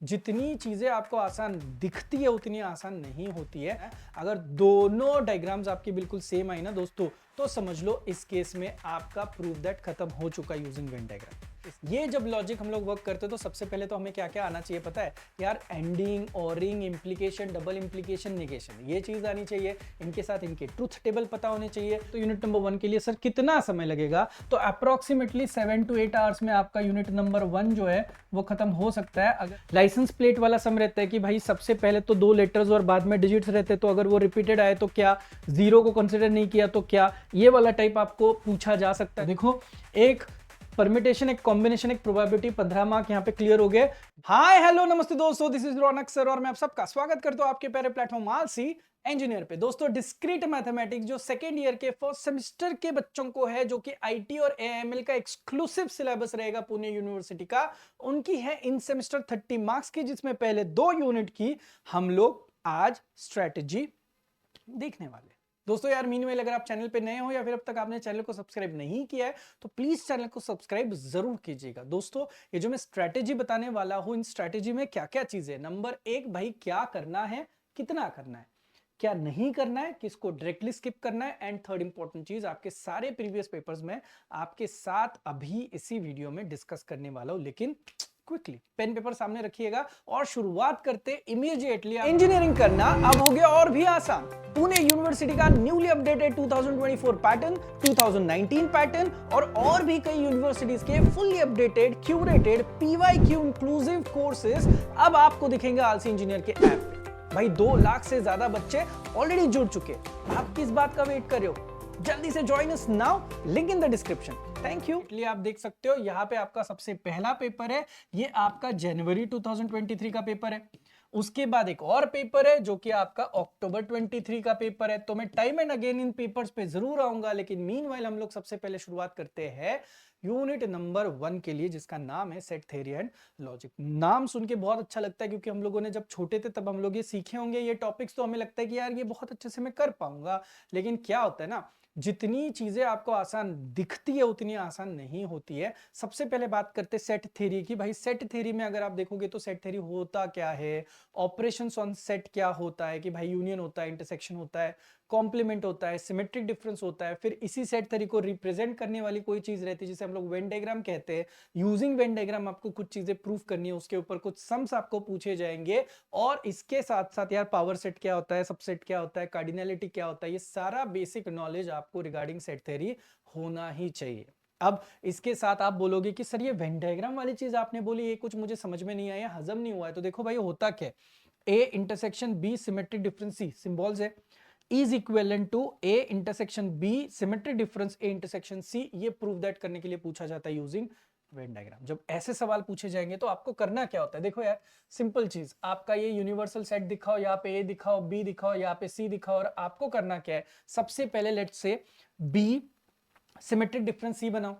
जितनी चीजें आपको आसान दिखती है उतनी आसान नहीं होती है। अगर दोनों डायग्राम्स आपकी बिल्कुल सेम आई ना दोस्तों, तो समझ लो इस केस में आपका प्रूफ दैट खत्म हो चुका यूजिंग वेन डायग्राम। ये जब लॉजिक हम लोग वर्क करते हैं तो सबसे पहले तो हमें क्या क्या आना चाहिए पता है यार, ending, O-ring, implication, double implication, negation, ये चीज आनी चाहिए। इनके साथ इनके ट्रुथ टेबल पता होने चाहिए। तो यूनिट नंबर 1 के लिए सर कितना समय लगेगा, तो अप्रोक्सीमेटली 7 to 8 आवर्स में आपका यूनिट नंबर 1 जो है वो खत्म हो सकता है। अगर लाइसेंस प्लेट वाला सम रहता है कि भाई सबसे पहले तो 2 लेटर्स और बाद में डिजिट्स रहते हैं, तो अगर वो रिपीटेड आए तो क्या, जीरो को कंसिडर नहीं किया तो क्या, ये वाला टाइप आपको पूछा जा सकता है। देखो, एक परमिटेशन, एक कॉम्बिनेशन, एक प्रोबेबिलिटी, 15 मार्क यहाँ पे क्लियर हो गए। हाय हेलो नमस्ते दोस्तों, दिस इज रौनक सर और मैं आप सबका स्वागत करता हूं आपके प्यारे प्लेटफॉर्म आलसी इंजीनियर पे। दोस्तों, डिस्क्रीट मैथमेटिक्स जो सेकेंड ईयर के फर्स्ट सेमेस्टर के बच्चों को है, जो कि आईटी और एएमएल का एक्सक्लूसिव सिलेबस रहेगा पुणे यूनिवर्सिटी का, उनकी है इन सेमेस्टर 30 मार्क्स की, जिसमें पहले 2 यूनिट की हम लोग आज स्ट्रेटेजी देखने वाले। दोस्तों यार, मीनवाइल अगर आप चैनल पे नए हो या फिर अब तक आपने चैनल को सब्सक्राइब नहीं किया है तो प्लीज चैनल को सब्सक्राइब जरूर कीजिएगा। दोस्तों, ये जो मैं स्ट्रैटेजी बताने वाला हूं, इन स्ट्रैटेजी में क्या क्या चीजें, नंबर 1 भाई क्या करना है, कितना करना है, क्या नहीं करना है, किसको डायरेक्टली स्किप करना है, एंड थर्ड इंपॉर्टेंट चीज, आपके सारे प्रीवियस पेपर्स में आपके साथ अभी इसी वीडियो में डिस्कस करने वाला हूं, लेकिन क्विकली पेन पेपर सामने रखिएगा और शुरुआत करते इमीडिएटली। इंजीनियरिंग करना अब हो गया और भी आसान। पुणे यूनिवर्सिटी का न्यूली अपडेटेड 2024 पैटर्न, 2019 पैटर्न और भी कई यूनिवर्सिटीज के fully updated curated PYQ inclusive courses अब आपको दिखेंगे आलसी इंजीनियर के ऐप पे। भाई 2 लाख से ज्यादा बच्चे ऑलरेडी जुड़ चुके, आप किस बात का वेट कर रहे हो? जल्दी से join us now, link in the description. Thank you. इसलिए आप देख सकते हो यहाँ पे आपका सबसे पहला पेपर है, ये आपका जनवरी 2023 का पेपर है। उसके बाद एक और पेपर है जो कि आपका अक्टूबर 23 का पेपर है। तो मैं time and again in papers पे जरूर आऊंगा, लेकिन मीनवाइल हम लोग सबसे पहले शुरुआत करते हैं यूनिट नंबर 1 के लिए, जिसका नाम है सेट थ्योरी एंड लॉजिक। नाम सुन के बहुत अच्छा लगता है क्योंकि हम लोगों ने जब छोटे थे तब हम लोग ये सीखे होंगे ये टॉपिक्स, तो हमें लगता है कि यार ये बहुत अच्छे से मैं कर पाऊंगा। लेकिन क्या होता है ना, जितनी चीजें आपको आसान दिखती है उतनी आसान नहीं होती है। सबसे पहले बात करते हैं सेट थ्योरी की। भाई सेट थ्योरी में अगर आप देखोगे तो सेट थ्योरी होता क्या है, ऑपरेशंस ऑन सेट क्या होता है, कि भाई यूनियन होता है, इंटरसेक्शन होता है, कॉम्प्लीमेंट होता है, सिमेट्रिक डिफरेंस होता है, फिर इसी सेट थ्योरी को रिप्रेजेंट करने वाली कोई चीज रहती है जिसे हम लोग वेन डायग्राम कहते हैं। यूजिंग वेन डायग्राम आपको कुछ चीजें प्रूफ करनी है, उसके ऊपर कुछ सम्स आपको पूछे जाएंगे, और इसके साथ साथ यार पावर सेट क्या होता है, सबसेट क्या होता है, कार्डिनलिटी क्या होता है, ये सारा बेसिक नॉलेज आपको रिगार्डिंग सेट थ्योरी होना ही चाहिए। अब इसके साथ आप बोलोगे कि सर ये वेन डायग्राम वाली चीज आपने बोली, ये कुछ मुझे समझ में नहीं आया, हजम नहीं हुआ है। तो देखो भाई होता क्या है, A intersection B symmetric difference C, symbols है, is equivalent to A intersection B symmetric difference A intersection C. ये प्रूफ दैट करने के लिए पूछा जाता है यूजिंग वेन डायग्राम। जब ऐसे सवाल पूछे जाएंगे तो आपको करना क्या होता है, देखो यार सिंपल चीज, आपका ये यूनिवर्सल सेट दिखाओ, यहाँ पे ए दिखाओ, बी दिखाओ, यहाँ पे सी दिखाओ, और आपको करना क्या है, सबसे पहले let's say B symmetric difference सी बनाओ,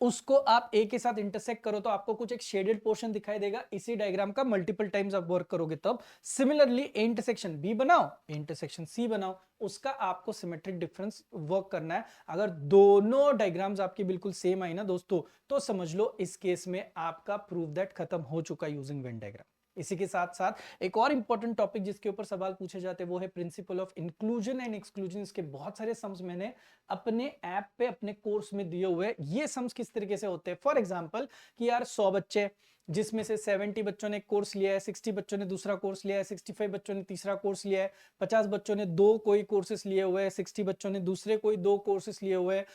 उसको आप ए के साथ इंटरसेक्ट करो तो आपको कुछ एक शेडेड पोर्शन दिखाई देगा। इसी डायग्राम का मल्टीपल टाइम्स आप वर्क करोगे तब। सिमिलरली ए इंटरसेक्शन बी बनाओ, ए इंटरसेक्शन सी बनाओ, उसका आपको सिमेट्रिक डिफरेंस वर्क करना है। अगर दोनों डायग्राम्स आपकी बिल्कुल सेम आई ना दोस्तों, तो समझ लो इस केस में आपका प्रूफ दैट खत्म हो चुका यूजिंग वेन डायग्राम। इसी के साथ साथ एक और इंपॉर्टेंट टॉपिक जिसके ऊपर सवाल पूछे जाते हैं वो है principle of inclusion and exclusion. इसके बहुत सारे सम्स मैंने अपने ऐप पे अपने कोर्स में दिए हुए। ये सम्स किस तरीके से होते हैं, फॉर एग्जांपल कि यार 100 बच्चे, जिसमें से 70 बच्चों ने कोर्स लिया है, 60 बच्चों ने दूसरा कोर्स लिया है, 65 बच्चों ने तीसरा कोर्स लिया है, 50 बच्चों ने 2 कोई कोर्सेस लिए हुए हैं, 60 बच्चों ने दूसरे कोई 2 कोर्सेस लिए हुए हैं,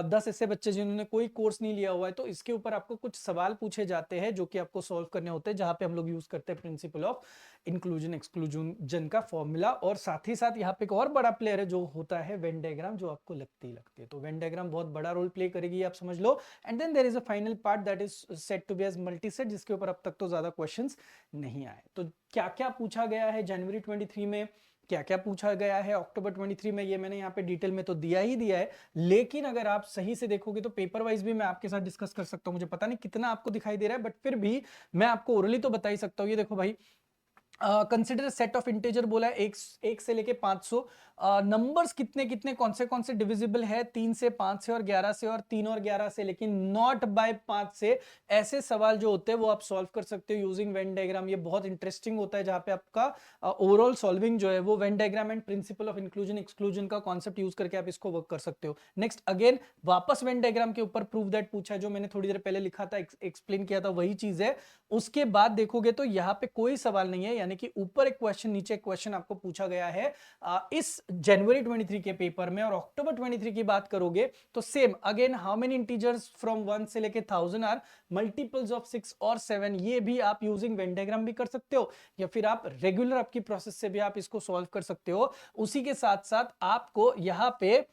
10 ऐसे बच्चे जिन्होंने कोई कोर्स नहीं लिया हुआ है। तो इसके ऊपर आपको कुछ सवाल पूछे जाते हैं जो कि आपको सॉल्व करने होते हैं, जहां पे हम लोग यूज करते हैं प्रिंसिपल ऑफ इंक्लूजन एक्सक्लूजन का फॉर्मूला। और साथ ही साथ यहाँ पे एक और बड़ा प्लेयर है जो होता है वेन डायग्राम, जो आपको लगती है। तो वेन डायग्राम बहुत बड़ा रोल प्ले करेगी, आप समझ लो। And then there is a final part that is set to be as multi set, जिसके ऊपर अब तक तो ज्यादा क्वेश्चंस नहीं आए। तो क्या क्या पूछा गया है जनवरी 23 में, क्या क्या पूछा गया है अक्टूबर 23 में, ये मैंने यहाँ पे डिटेल में तो दिया ही दिया है। लेकिन अगर आप सही से देखोगे तो पेपर वाइज भी मैं आपके साथ डिस्कस कर सकता हूँ। मुझे पता नहीं कितना आपको दिखाई दे रहा है, बट फिर भी मैं आपको ओरली तो बता ही सकता हूँ। ये देखो भाई, कंसिडर सेट ऑफ इंटीजर बोला है, एक से लेके 500 नंबर्स कितने कितने कौन से डिविजिबल है, 3 से 5 से और 11 से और 3 और 11 से, लेकिन नॉट बाय 5 से। ऐसे सवाल जो होते हैं वो आप सॉल्व कर सकते हो यूजिंग वेन डायग्राम। ये बहुत इंटरेस्टिंग होता है जहां पे आपका ओवरऑल सॉल्विंग जो है वो Venn diagram and principle of inclusion exclusion का कॉन्सेप्ट यूज करके आप इसको वर्क कर सकते हो। नेक्स्ट अगेन वापस वेन डायग्राम के ऊपर प्रूव दैट पूछा है, जो मैंने थोड़ी देर पहले लिखा था, एक्सप्लेन किया था, वही चीज है। उसके बाद देखोगे तो यहाँ पे कोई सवाल नहीं है, यानी कि ऊपर एक क्वेश्चन नीचे एक क्वेश्चन आपको पूछा गया है इस जनवरी 23 के पेपर में। और अक्टूबर 23 की बात करोगे तो same again, how many integers from 1 से लेके 1000 आर मल्टीपल्स ऑफ 6 और 7। ये भी आप यूजिंग वेन डायग्राम भी कर सकते हो, या फिर आप रेगुलर आपकी प्रोसेस से भी आप इसको सॉल्व कर सकते हो। उसी के साथ साथ आपको यहाँ पे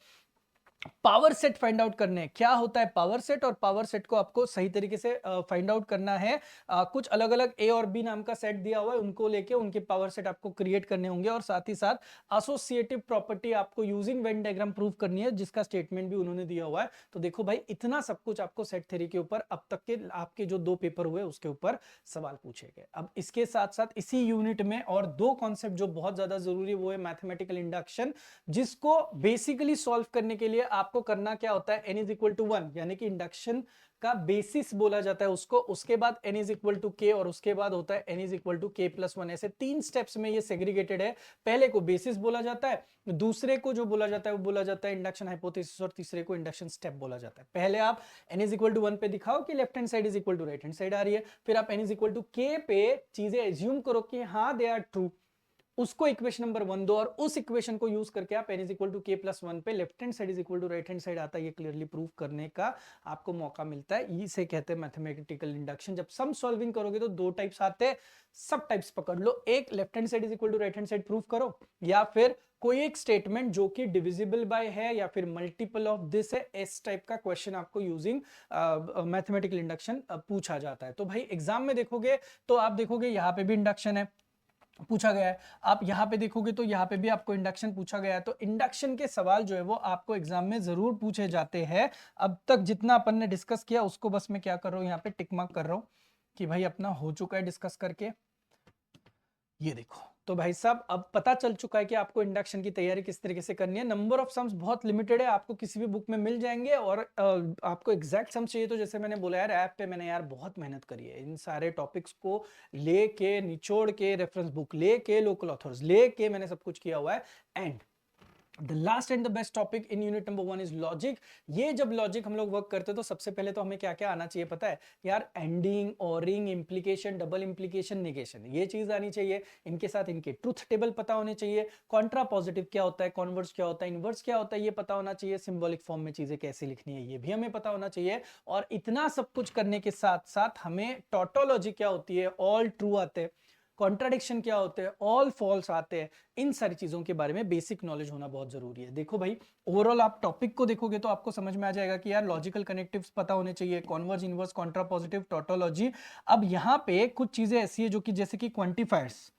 पावर सेट फाइंड आउट करने हैं। क्या होता है पावर सेट, और पावर सेट को आपको सही तरीके से फाइंड आउट करना है। कुछ अलग अलग ए और बी नाम का सेट दिया हुआ है, उनको लेके उनके पावर सेट आपको क्रिएट करने होंगे, और साथ ही साथ एसोसिएटिव प्रॉपर्टी आपको यूजिंग वेन डायग्राम प्रूव करनी है, जिसका स्टेटमेंट भी उन्होंने दिया हुआ है। तो देखो भाई, इतना सब कुछ आपको सेट थ्योरी के ऊपर अब तक के आपके जो 2 पेपर हुए उसके ऊपर सवाल पूछे गए। अब इसके साथ साथ इसी यूनिट में और 2 कॉन्सेप्ट जो बहुत ज्यादा जरूरी है, वो है मैथमेटिकल इंडक्शन, जिसको बेसिकली सॉल्व करने के लिए आपको करना क्या होता है, n इज इक्वल टू 1, यानी कि इंडक्शन का बेसिस बोला जाता है उसको। उसके बाद n is equal to k, और उसके बाद होता है n is equal to k plus 1। ऐसे 3 स्टेप्स में ये सेग्रीगेटेड है। पहले को बेसिस बोला जाता है, दूसरे को जो बोला जाता है वो बोला जाता है इंडक्शन हाइपोथेसिस, और तीसरे को इंडक्शन स्टेप बोला जाता है। पहले आप n इज इक्वल टू 1 पे दिखाओ कि left hand side is equal to right hand side आ रही है, फिर आप n is equal to k पे चीजें एज्यूम करो कि हाँ दे आर ट्रू, उसको इक्वेशन नंबर 1 दो, और उस इक्वेशन को यूज करके आप n is equal to k plus 1 पे left hand side is equal to right hand side आता है, ये क्लियरली प्रूव करने का आपको मौका मिलता है। इसे कहते हैं मैथमेटिकल इंडक्शन। जब सम सॉल्विंग करोगे तो 2 टाइप्स आते हैं, सब टाइप्स पकड़ लो, एक left hand side is equal to right hand side prove करो, या फिर कोई एक स्टेटमेंट जो कि डिविजिबल बाय है या फिर मल्टीपल ऑफ दिस है, इस टाइप का क्वेश्चन आपको यूजिंग मैथमेटिकल इंडक्शन पूछा जाता है। तो भाई एग्जाम में देखोगे तो आप देखोगे यहाँ पे भी इंडक्शन है पूछा गया है, आप यहाँ पे देखोगे तो यहाँ पे भी आपको इंडक्शन पूछा गया है। तो इंडक्शन के सवाल जो है वो आपको एग्जाम में जरूर पूछे जाते हैं। अब तक जितना अपन ने डिस्कस किया उसको बस मैं क्या कर रहा हूँ, यहाँ पे टिक मार्क कर रहा हूँ कि भाई अपना हो चुका है डिस्कस करके। ये देखो, तो भाई साहब अब पता चल चुका है कि आपको इंडक्शन की तैयारी किस तरीके से करनी है। नंबर ऑफ सम्स बहुत लिमिटेड है, आपको किसी भी बुक में मिल जाएंगे, और आपको एग्जैक्ट सम्स चाहिए तो जैसे मैंने बोला यार, ऐप पे मैंने यार बहुत मेहनत करी है, इन सारे टॉपिक्स को लेके निचोड़ के, रेफरेंस बुक लेके, लोकल ऑथर्स लेके मैंने सब कुछ किया हुआ है। And the last and the best topic in unit number 1 is logic. ये जब लॉजिक हम लोग वर्क करते हैं तो सबसे पहले तो हमें क्या क्या आना चाहिए पता है यार, ending, O-ring, implication, double implication, negation, ये चीज आनी चाहिए। इनके साथ इनके ट्रुथ टेबल पता होने चाहिए, कॉन्ट्रा पॉजिटिव क्या होता है, कॉन्वर्स क्या होता है, इनवर्स क्या होता है, ये पता होना चाहिए, सिंबॉलिक फॉर्म में चीजें कैसे लिखनी है ये भी हमें पता होना चाहिए। और इतना सब कुछ करने के साथ साथ हमें टॉटोलॉजी क्या होती है, ऑल ट्रू आते हैं, कॉन्ट्राडिक्शन क्या होते हैं, ऑल फॉल्स आते हैं, इन सारी चीजों के बारे में बेसिक नॉलेज होना बहुत जरूरी है। देखो भाई, ओवरऑल आप टॉपिक को देखोगे तो आपको समझ में आ जाएगा कि यार लॉजिकल कनेक्टिव्स पता होने चाहिए, converge, inverse, Contra positive, tautology. अब यहाँ पे कुछ चीजें ऐसी है जो कि जैसे कि क्वांटिफायर्स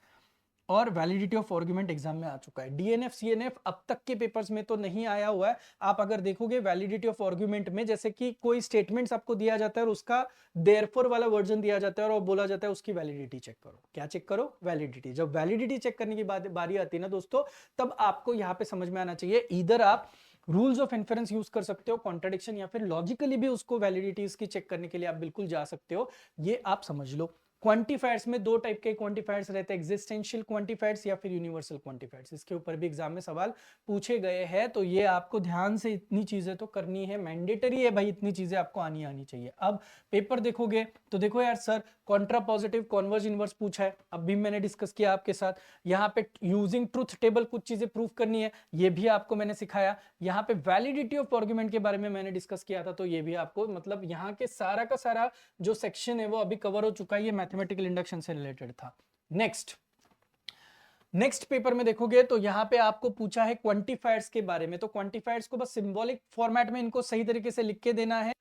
और वैलिडिटी ऑफ आर्गुमेंट एग्जाम में आ चुका है। डीएनएफ सीएनएफ अब तक के पेपर्स में तो नहीं आया हुआ है। आप अगर देखोगे वैलिडिटी ऑफ आर्गुमेंट में, जैसे कि कोई स्टेटमेंट्स आपको दिया जाता है और उसका देयरफॉर वाला वर्जन दिया जाता है और बोला जाता है उसकी वैलिडिटी चेक करो। क्या चेक करो? वैलिडिटी। जब वैलिडिटी चेक करने की बारी आती है ना दोस्तों, तब आपको यहाँ पे समझ में आना चाहिए, इधर आप रूल्स ऑफ इन्फेरेंस यूज कर सकते हो, कॉन्ट्रडिक्शन, या फिर लॉजिकली भी उसको वैलिडिटीज की चेक करने के लिए आप बिल्कुल जा सकते हो। ये आप समझ लो। क्वांटिफायर्स में 2 टाइप के क्वांटिफायर्स रहते हैं, एग्जिस्टेंशियल क्वांटिफायर्स या फिर यूनिवर्सल क्वांटिफायर्स। इसके ऊपर भी एग्जाम में सवाल पूछे गए हैं, तो ये आपको ध्यान से इतनी चीजें तो करनी है, मैंडेटरी है भाई, इतनी चीजें आपको आनी चाहिए। अब पेपर देखोगे तो देखो यार sir, Contra positive, converge, inverse पूछा है, अब भी मैंने डिस्कस किया आपके साथ। यहाँ पे यूजिंग ट्रुथ टेबल कुछ चीजें प्रूफ करनी है, ये भी आपको मैंने सिखाया। यहाँ पे वैलिडिटी ऑफ आर्गुमेंट के बारे में मैंने डिस्कस किया था, तो ये भी आपको, मतलब यहाँ के सारा का सारा जो सेक्शन है वो अभी कवर हो चुका है, ये मैथमेटिकल इंडक्शन से रिलेटेड था। नेक्स्ट पेपर में देखोगे तो यहाँ पे आपको पूछा है क्वांटिफायर्स के बारे में। तो क्वांटिफायर्स को बस सिंबॉलिक फॉर्मेट में इनको सही तरीके से लिख के देना है।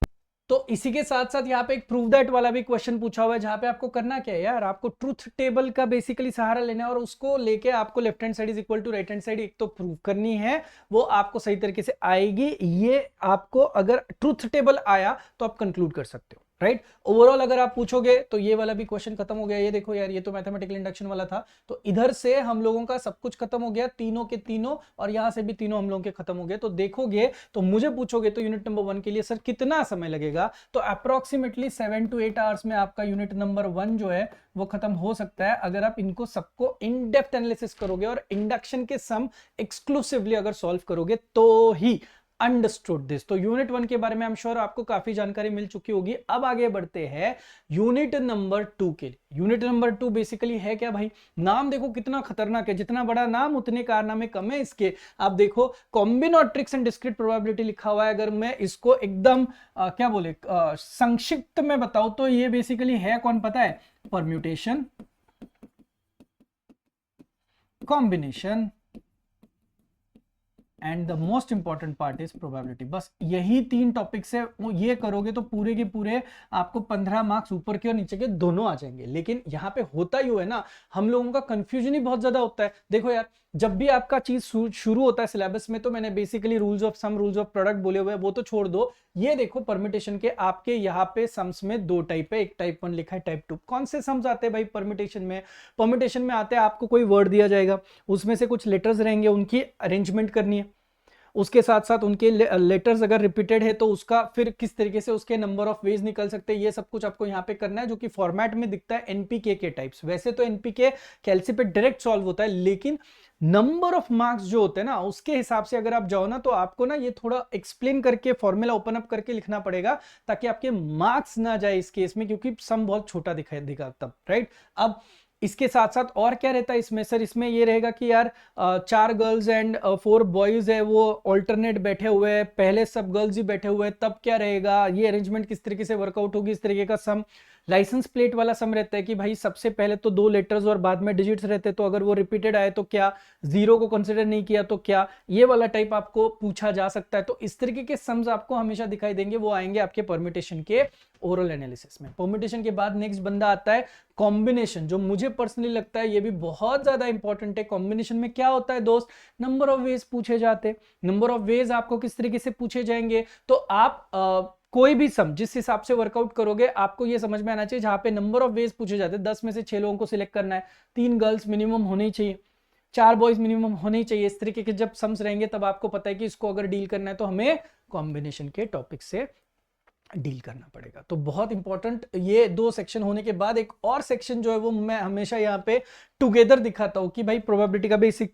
तो इसी के साथ साथ यहाँ पे एक प्रूव दैट वाला भी क्वेश्चन पूछा हुआ है, जहां पे आपको करना क्या है यार, आपको ट्रुथ टेबल का बेसिकली सहारा लेना है और उसको लेके आपको left hand side is equal to right hand side एक तो प्रूव करनी है, वो आपको सही तरीके से आएगी। ये आपको अगर ट्रुथ टेबल आया तो आप कंक्लूड कर सकते हो। राइट। ओवरऑल अगर आप पूछोगे तो ये वाला भी क्वेश्चन खत्म हो गया। ये देखो यार, ये तो मैथमेटिकल इंडक्शन वाला था, तो इधर से हम लोगों का सब कुछ खत्म हो गया, तीनों के तीनों, और यहां से भी तीनों हम लोगों के खत्म हो गए। तो देखोगे तो मुझे पूछोगे तो यूनिट नंबर 1 के लिए सर कितना समय लगेगा, तो अप्रोक्सीमेटली 7 to 8 आवर्स में आपका यूनिट नंबर 1 जो है वो खत्म हो सकता है, अगर आप इनको सबको इन डेप्थ एनालिसिस करोगे और इंडक्शन के सम एक्सक्लूसिवली अगर सॉल्व करोगे तो ही। Understood this. तो यूनिट 1 के बारे में आई एम श्योर आपको काफी जानकारी मिल चुकी होगी। अब आगे बढ़ते हैं यूनिट नंबर 2 के लिए। यूनिट नंबर 2 बेसिकली है क्या भाई, नाम देखो कितना खतरनाक है, जितना बड़ा नाम उतने कारनामे कम है इसके। आप देखो कॉम्बिनोट्रिक्स एंड डिस्क्रीट प्रोबेबिलिटी लिखा हुआ है। अगर मैं इसको एकदम क्या बोले संक्षिप्त में बताऊं तो ये बेसिकली है कौन पता है, permutation, combination and the most important part is probability. बस यही 3 टॉपिक्स है, वो ये करोगे तो पूरे के पूरे आपको 15 मार्क्स ऊपर के और नीचे के दोनों आ जाएंगे। लेकिन यहाँ पे होता ही है ना, हम लोगों का कंफ्यूजन ही बहुत ज्यादा होता है। देखो यार, जब भी आपका चीज शुरू होता है सिलेबस में, तो मैंने basically rules of sum, rules of product बोले हुए हैं, वो तो छोड़ दो। ये देखो परमिटेशन के आपके यहाँ पे सम्स में 2 टाइप है, एक टाइप 1 लिखा है, टाइप 2। कौन से सम्स आते हैं भाई परमिटेशन में? परमिटेशन में आते हैं आपको कोई वर्ड दिया जाएगा, उसमें से कुछ लेटर्स रहेंगे, उनकी अरेंजमेंट करनी है, उसके साथ साथ उनके लेटर्स अगर रिपीटेड है तो उसका फिर किस तरीके से उसके नंबर ऑफ वेज निकल सकते हैं, ये सब कुछ आपको यहाँ पे करना है, जो कि फॉर्मेट में दिखता है एनपीके के टाइप्स। वैसे तो एनपीके कैलसी पे डायरेक्ट सॉल्व होता है, लेकिन नंबर ऑफ मार्क्स जो होते हैं ना, उसके हिसाब से अगर आप जाओ ना, तो आपको ना ये थोड़ा एक्सप्लेन करके फॉर्मूला ओपन अप करके लिखना पड़ेगा, ताकि आपके मार्क्स ना जाए इस केस में, क्योंकि सम बहुत छोटा दिखा तब, राइट। अब इसके साथ साथ और क्या रहता है इसमें सर, इसमें ये रहेगा कि यार 4 गर्ल्स एंड 4 बॉयज है, वो ऑल्टरनेट बैठे हुए हैं, पहले सब गर्ल्स ही बैठे हुए हैं, तब क्या रहेगा, ये अरेंजमेंट किस तरीके से वर्कआउट होगी, इस तरीके का सम। लाइसेंस प्लेट वाला सम रहता है कि भाई सबसे पहले तो 2 लेटर्स और बाद में डिजिट्स रहते हैं, तो अगर वो रिपीटेड आए तो क्या, जीरो को कंसिडर नहीं किया तो क्या, ये वाला टाइप आपको पूछा जा सकता है। तो इस तरीके के सम्स आपको हमेशा दिखाई देंगे, वो आएंगे आपके परम्यूटेशन के ओरल एनालिसिस में। परम्यूटेशन के बाद नेक्स्ट बंदा आता है कॉम्बिनेशन, जो मुझे पर्सनली लगता है ये भी बहुत ज्यादा इंपॉर्टेंट है। कॉम्बिनेशन में क्या होता है दोस्त, नंबर ऑफ वेज पूछे जाते हैं। नंबर ऑफ वेज आपको किस तरीके से पूछे जाएंगे, तो आप कोई भी सम जिस हिसाब से वर्कआउट करोगे, आपको ये समझ में आना चाहिए, जहां पे नंबर ऑफ वेज पूछे जाते हैं, 10 में से 6 लोगों को सिलेक्ट करना है, 3 गर्ल्स मिनिमम होनी चाहिए, 4 बॉयज मिनिमम होने चाहिए। इस तरीके के जब सम्स रहेंगे, तब आपको पता है कि इसको अगर डील करना है तो हमें कॉम्बिनेशन के टॉपिक से डील करना पड़ेगा। तो बहुत इंपॉर्टेंट ये 2 सेक्शन होने के बाद एक और सेक्शन जो है वो मैं हमेशा यहाँ पे टुगेदर दिखाता हूं कि भाई प्रोबेबिलिटी का बेसिक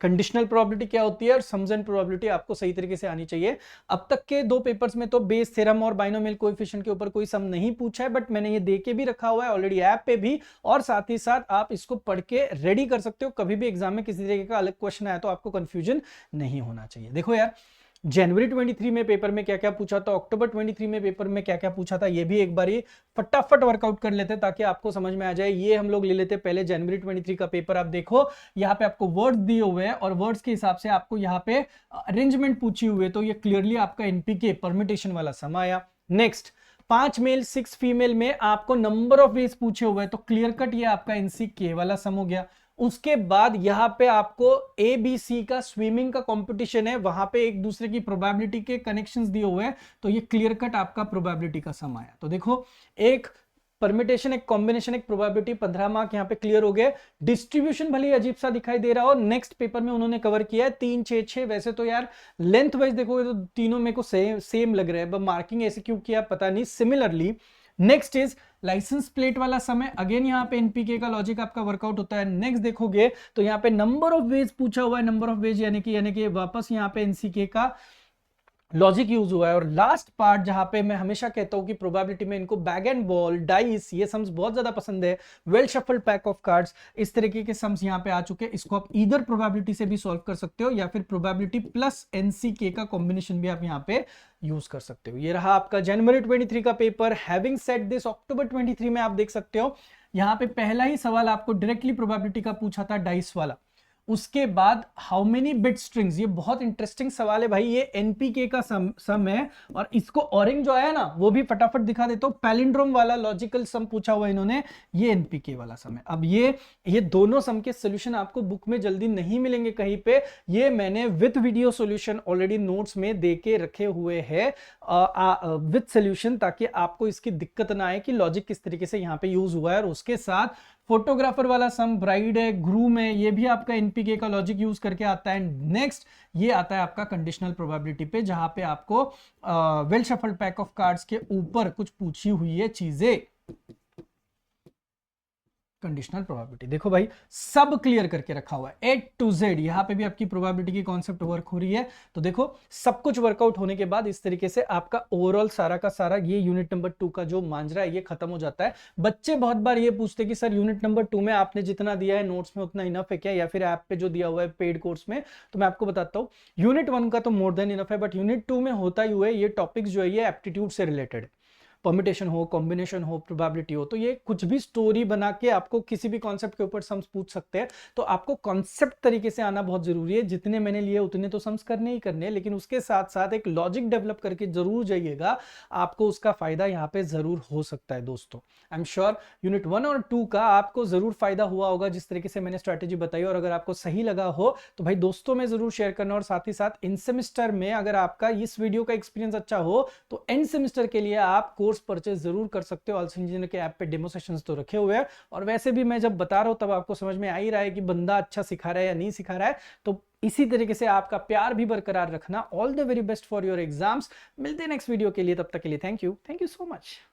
कंडीशनल प्रोबेबिलिटी क्या होती है और सम्स एंड प्रोबेबिलिटी आपको सही तरीके से आनी चाहिए। अब तक के 2 पेपर्स में तो बेस थ्योरम और बाइनोमियल कोएफिशिएंट के ऊपर कोई सम नहीं पूछा है, बट मैंने ये दे के भी रखा हुआ है ऑलरेडी ऐप पे भी, और साथ ही साथ आप इसको पढ़ के रेडी कर सकते हो। कभी भी एग्जाम में किसी तरीके का अलग क्वेश्चन आया तो आपको कंफ्यूजन नहीं होना चाहिए। देखो यार, जनवरी 23 में पेपर में क्या क्या पूछा था, अक्टूबर 23 में पेपर में क्या क्या पूछा था, ये भी एक बार ही फटाफट वर्कआउट कर लेते ताकि आपको समझ में आ जाए। ये हम लोग ले लेते पहले जनवरी 23 का पेपर। आप देखो यहाँ पे आपको वर्ड्स दिए हुए हैं और वर्ड्स के हिसाब से आपको यहाँ पे अरेंजमेंट पूछी हुई है, तो ये क्लियरली आपका एनपीके परम्यूटेशन वाला सम आया। नेक्स्ट 5 मेल 6 फीमेल में आपको नंबर ऑफ वेज पूछे हुए हैं, तो क्लियर कट ये आपका एनसीके वाला सम हो गया। उसके बाद यहां पे आपको ABC का स्विमिंग का कंपटीशन है, वहां पे एक दूसरे की प्रोबेबिलिटी के कनेक्शंस दिए हुए हैं, तो ये क्लियर कट आपका प्रोबेबिलिटी का सम आया। तो देखो, एक परमिटेशन, एक कॉम्बिनेशन, एक प्रोबेबिलिटी, 15 मार्क यहां पे क्लियर हो गए। डिस्ट्रीब्यूशन भले अजीब सा दिखाई दे रहा हो, नेक्स्ट पेपर में उन्होंने कवर किया है 3 6 6। वैसे तो यार लेंथ वाइज देखोगे तो तीनों मेरे को सेम लग रहा है, मार्किंग ऐसे क्यों किया पता नहीं। Similarly next is licence plate वाला समय, अगेन यहाँ पे एनपीके का लॉजिक आपका वर्कआउट होता है। नेक्स्ट देखोगे तो यहाँ पे नंबर ऑफ वेज पूछा हुआ है, नंबर ऑफ वेज यानी कि वापस यहाँ पे एनसीके का लॉजिक यूज हुआ है। और लास्ट पार्ट जहां पे मैं हमेशा कहता हूं कि प्रोबेबिलिटी में इनको बैग एंड बॉल, डाइस, ये सम्स बहुत ज्यादा पसंद है, well shuffled pack of cards, इस तरीके के सम्स यहां पे आ चुके हैं। इसको आप इधर प्रोबेबिलिटी से भी सॉल्व कर सकते हो या फिर प्रोबेबिलिटी प्लस एनसीके का कॉम्बिनेशन भी आप यहां पे यूज कर सकते हो। ये रहा आपका जनवरी 23 का पेपर। हैविंग सेड दिस, अक्टूबर 23 में आप देख सकते हो यहाँ पे पहला ही सवाल आपको डायरेक्टली प्रोबेबिलिटी का पूछा था, डाइस वाला। उसके बाद हाउ मेनी बिट स्ट्रिंग्स, ये बहुत इंटरेस्टिंग सवाल है भाई, ये एनपीके का सम है, और इसको ऑरिंग जो आया ना वो भी फटाफट दिखा देता हूं। पैलिंड्रोम वाला लॉजिकल सम पूछा हुआ इन्होंने, ये एनपीके वाला सम है। अब ये दोनों सम के सोल्यूशन आपको बुक में जल्दी नहीं मिलेंगे कहीं पे, ये मैंने with video solution already notes में दे के रखे हुए हैं विद सोल्यूशन, ताकि आपको इसकी दिक्कत ना आए कि लॉजिक किस तरीके से यहां पे यूज हुआ है। और उसके साथ फोटोग्राफर वाला सम, ब्राइड है, ग्रूम है, ये भी आपका एनपीके का लॉजिक यूज करके आता है। नेक्स्ट ये आता है आपका कंडीशनल प्रोबेबिलिटी पे, जहां पे आपको well shuffled pack of cards के ऊपर कुछ पूछी हुई है चीजें। कंडीशनल प्रोबेबिलिटी देखो भाई, सब क्लियर करके रखा हुआ है A to Z। यहां पे भी आपकी प्रोबेबिलिटी की कॉन्सेप्ट वर्क हो रही है। तो देखो सब कुछ वर्कआउट होने के बाद इस तरीके से आपका ओवरऑल सारा का सारा ये यूनिट नंबर 2 का जो मांजरा है ये खत्म हो जाता है। बच्चे बहुत बार ये पूछते कि सर यूनिट नंबर 2 में आपने जितना दिया है नोट्स में उतना इनफ है क्या, या फिर ऐप पे जो दिया हुआ है पेड कोर्स में। तो मैं आपको बताता हूँ, यूनिट 1 का तो मोर देन इनफ है, बट यूनिट 2 में होता ही हुआ है ये टॉपिक्स जो है ये एप्टीट्यूड से रिलेटेड, परमिटेशन हो, कॉम्बिनेशन हो, प्रोबेबिलिटी हो, तो ये कुछ भी स्टोरी बना के आपको किसी भी कॉन्सेप्ट के ऊपर सम्स पूछ सकते हैं। तो आपको कॉन्सेप्ट तरीके से आना बहुत जरूरी है। जितने मैंने लिए उतने तो सम्स करने ही करने, लेकिन उसके साथ साथ एक लॉजिक डेवलप करके जरूर जाइएगा, आपको उसका फायदा यहाँ पे जरूर हो सकता है दोस्तों। आई एम श्योर यूनिट 1 और 2 का आपको जरूर फायदा हुआ होगा जिस तरीके से मैंने स्ट्रैटेजी बताई, और अगर आपको सही लगा हो तो भाई दोस्तों में जरूर शेयर करना। और साथ ही साथ इन सेमेस्टर में अगर आपका इस वीडियो का एक्सपीरियंस अच्छा हो तो एंड सेमेस्टर के लिए आप कोर्स परचेज जरूर कर सकते हो। ऑल्सो इंजीनियर के ऐप पे डेमो सेशंस तो रखे हुए हैं, और वैसे भी मैं जब बता रहा हूं तब आपको समझ में आ ही रहा है कि बंदा अच्छा सिखा रहा है या नहीं सिखा रहा है। तो इसी तरीके से आपका प्यार भी बरकरार रखना। All the very best for your exams. मिलते हैं नेक्स्ट वीडियो के लिए, तब तक के लिए थैंक यू सो मच।